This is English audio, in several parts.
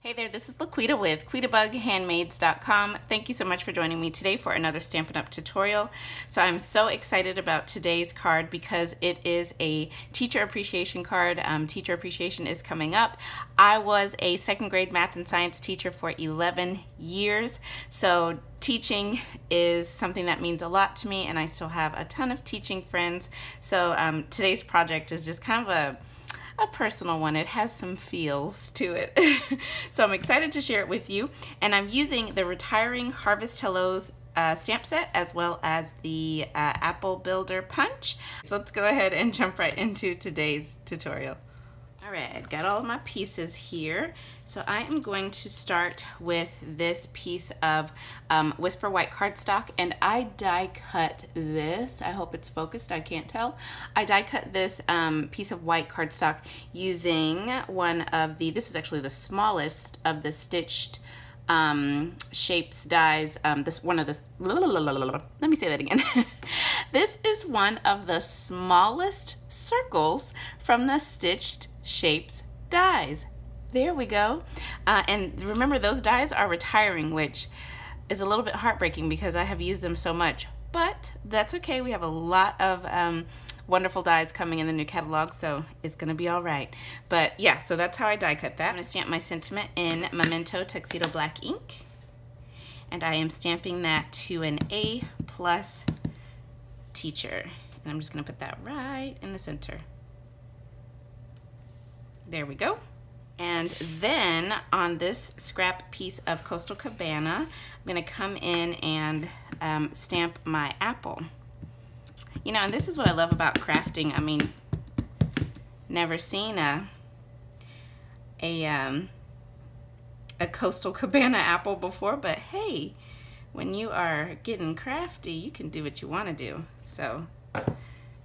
Hey there, this is LaQuita with QuitaBugHandmaids.com. Thank you so much for joining me today for another Stampin' Up! Tutorial. So I'm so excited about today's card because it is a teacher appreciation card. Teacher appreciation is coming up. I was a second grade math and science teacher for 11 years, so teaching is something that means a lot to me, and I still have a ton of teaching friends. So today's project is just kind of a personal one. It has some feels to it. So I'm excited to share it with you. And I'm using the Retiring Harvest Hellos stamp set as well as the Apple Builder Punch. So let's go ahead and jump right into today's tutorial. All right, got all of my pieces here. So I am going to start with this piece of Whisper White cardstock, and I die cut this. I hope it's focused, I can't tell. I die cut this piece of white cardstock using one of the, this is actually the smallest of the stitched shapes dies. Let me say that again. This is one of the smallest circles from the stitched shapes dies. There we go. And remember, those dies are retiring, which is a little bit heartbreaking because I have used them so much, but that's okay. We have a lot of wonderful dies coming in the new catalog, so it's gonna be all right. But yeah, so that's how I die cut that. I'm gonna stamp my sentiment in Memento Tuxedo Black ink, and I am stamping that to an A+ teacher. And I'm just gonna put that right in the center. There we go. And then on this scrap piece of Coastal Cabana, I'm gonna come in and stamp my apple. You know, and this is what I love about crafting. I mean, never seen a Coastal Cabana apple before, but hey, when you are getting crafty, you can do what you wanna do, so.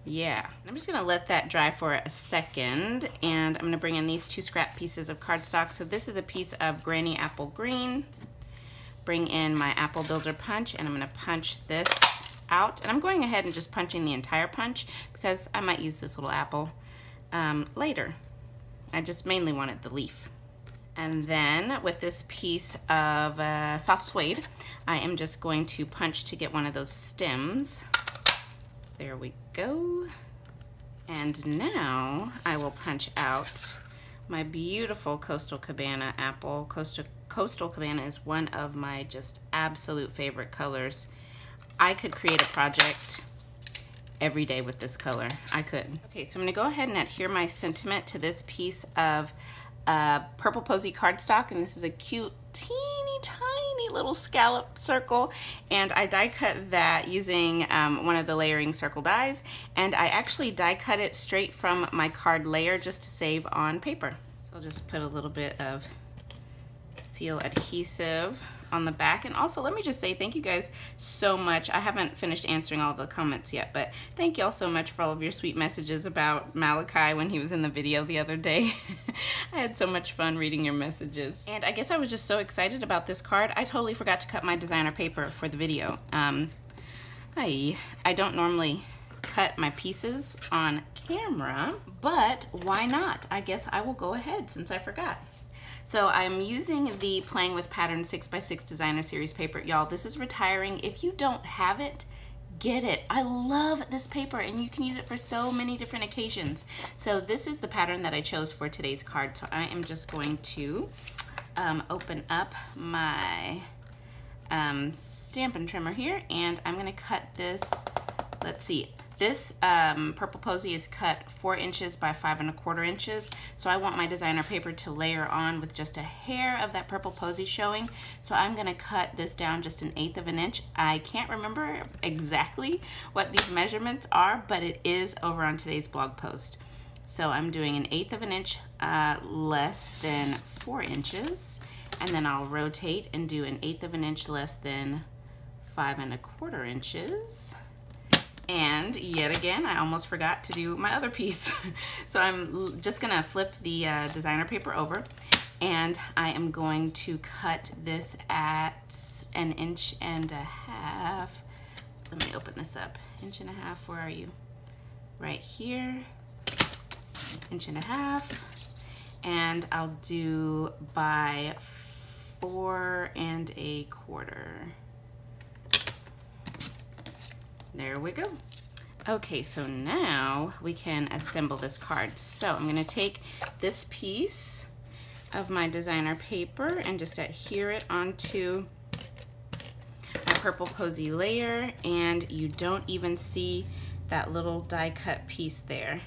Yeah, I'm just gonna let that dry for a second, and I'm gonna bring in these two scrap pieces of cardstock. So this is a piece of Granny Apple Green. Bring in my Apple Builder Punch, and I'm gonna punch this out. And I'm going ahead and just punching the entire punch because I might use this little apple later. I just mainly wanted the leaf. And then with this piece of soft suede, I am just going to punch to get one of those stems. There we go. And now I will punch out my beautiful Coastal Cabana apple. Coastal Cabana is one of my just absolute favorite colors. I could create a project every day with this color. I could. Okay, so I'm gonna go ahead and adhere my sentiment to this piece of Purple Posy cardstock, and this is a cute, teeny tiny little scallop circle, and I die cut that using one of the layering circle dies, and I actually die cut it straight from my card layer just to save on paper. So I'll just put a little bit of seal adhesive on the back. And also, let me just say thank you guys so much. I haven't finished answering all the comments yet, but thank you all so much for all of your sweet messages about Malachi when he was in the video the other day. I had so much fun reading your messages. And I guess I was just so excited about this card, I totally forgot to cut my designer paper for the video. I don't normally cut my pieces on camera, but why not? I guess I will go ahead since I forgot. So I'm using the Playing with Patterns 6x6 Designer Series paper. Y'all, this is retiring. If you don't have it, get it. I love this paper, and you can use it for so many different occasions. So this is the pattern that I chose for today's card. So I am just going to open up my Stampin' trimmer here, and I'm gonna cut this. Let's see. This Purple Posy is cut 4 inches by 5 1/4 inches. So I want my designer paper to layer on with just a hair of that Purple Posy showing. So I'm gonna cut this down just 1/8 of an inch. I can't remember exactly what these measurements are, but it is over on today's blog post. So I'm doing 1/8 of an inch less than 4 inches. And then I'll rotate and do 1/8 of an inch less than 5 1/4 inches. And yet again, I almost forgot to do my other piece. So I'm just gonna flip the designer paper over, and I am going to cut this at 1.5 inches. Let me open this up. 1.5 inches, where are you? Right here, 1.5 inches. and I'll do by 4 1/4. There we go. Okay, so now we can assemble this card. So I'm gonna take this piece of my designer paper and just adhere it onto my purple posy layer, and you don't even see that little die cut piece there.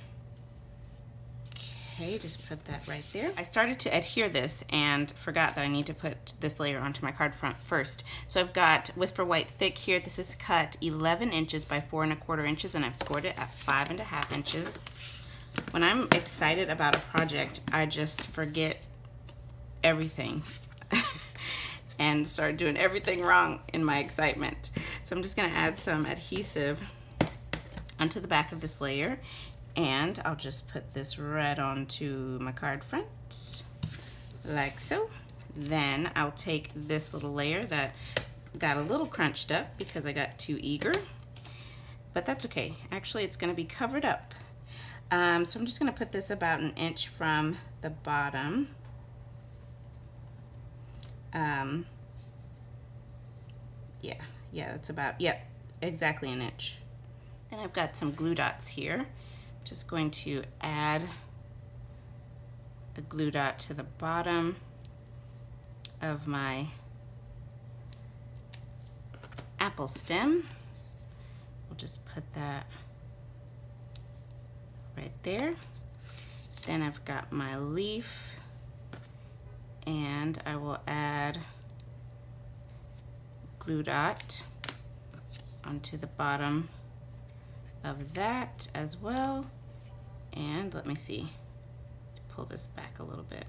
Okay, just put that right there. I started to adhere this and forgot that I need to put this layer onto my card front first. So I've got Whisper White Thick here. This is cut 11 inches by 4 1/4 inches, and I've scored it at 5 1/2 inches. When I'm excited about a project, I just forget everything and start doing everything wrong in my excitement. So I'm just gonna add some adhesive onto the back of this layer, and I'll just put this right onto my card front, like so. Then I'll take this little layer that got a little crunched up because I got too eager, but that's okay. Actually, it's gonna be covered up. So I'm just gonna put this about 1 inch from the bottom. Yeah, that's about, yep, exactly 1 inch. Then I've got some glue dots here. Just going to add a glue dot to the bottom of my apple stem. We'll just put that right there. Then I've got my leaf, and I will add glue dot onto the bottom of that as well. And let me see, pull this back a little bit.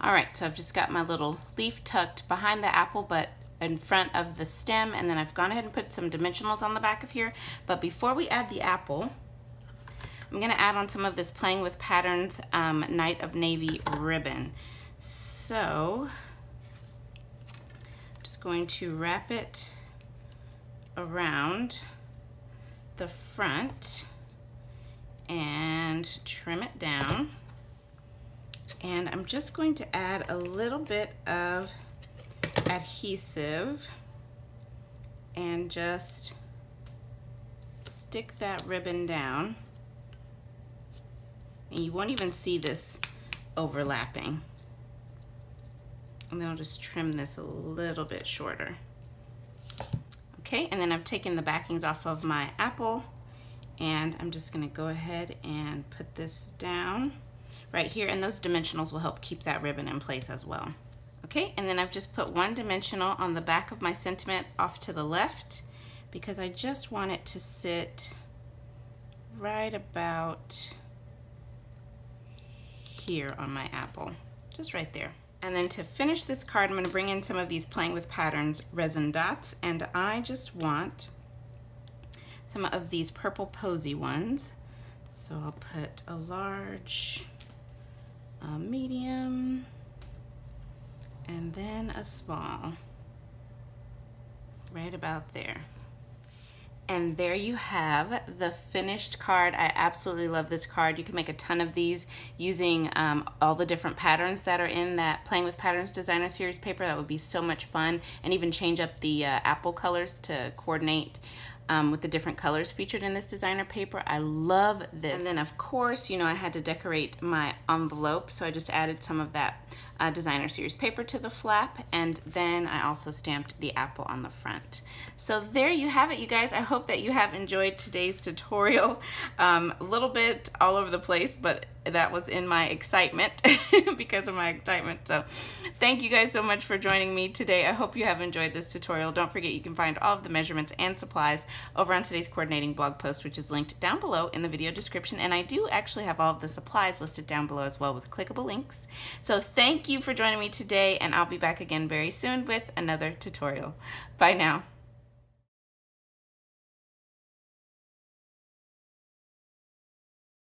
All right, so I've just got my little leaf tucked behind the apple but in front of the stem, and then I've gone ahead and put some dimensionals on the back of here. But before we add the apple, I'm gonna add on some of this Playing with Patterns Night of Navy ribbon. So I'm just going to wrap it around the front and trim it down. And I'm just going to add a little bit of adhesive and just stick that ribbon down. And you won't even see this overlapping. And then I'll just trim this a little bit shorter. Okay, and then I've taken the backings off of my apple, and I'm just gonna go ahead and put this down right here, and those dimensionals will help keep that ribbon in place as well. Okay, and then I've just put one dimensional on the back of my sentiment off to the left because I just want it to sit right about here on my apple, just right there. And then to finish this card, I'm going to bring in some of these Playing with Patterns resin dots, and I just want some of these purple posy ones. So I'll put a large, a medium, and then a small, right about there. And there you have the finished card. I absolutely love this card. You can make a ton of these using all the different patterns that are in that Playing with Patterns Designer Series paper. That would be so much fun, and even change up the apple colors to coordinate with the different colors featured in this designer paper. I love this. And then of course, you know, I had to decorate my envelope, so I just added some of that designer series paper to the flap, and then I also stamped the apple on the front. So there you have it, you guys. I hope that you have enjoyed today's tutorial. A little bit all over the place, but that was in my excitement because of my excitement. So thank you guys so much for joining me today. I hope you have enjoyed this tutorial. Don't forget, you can find all of the measurements and supplies over on today's coordinating blog post, which is linked down below in the video description. And I do actually have all of the supplies listed down below as well with clickable links. So thank you for joining me today, and I'll be back again very soon with another tutorial. Bye now.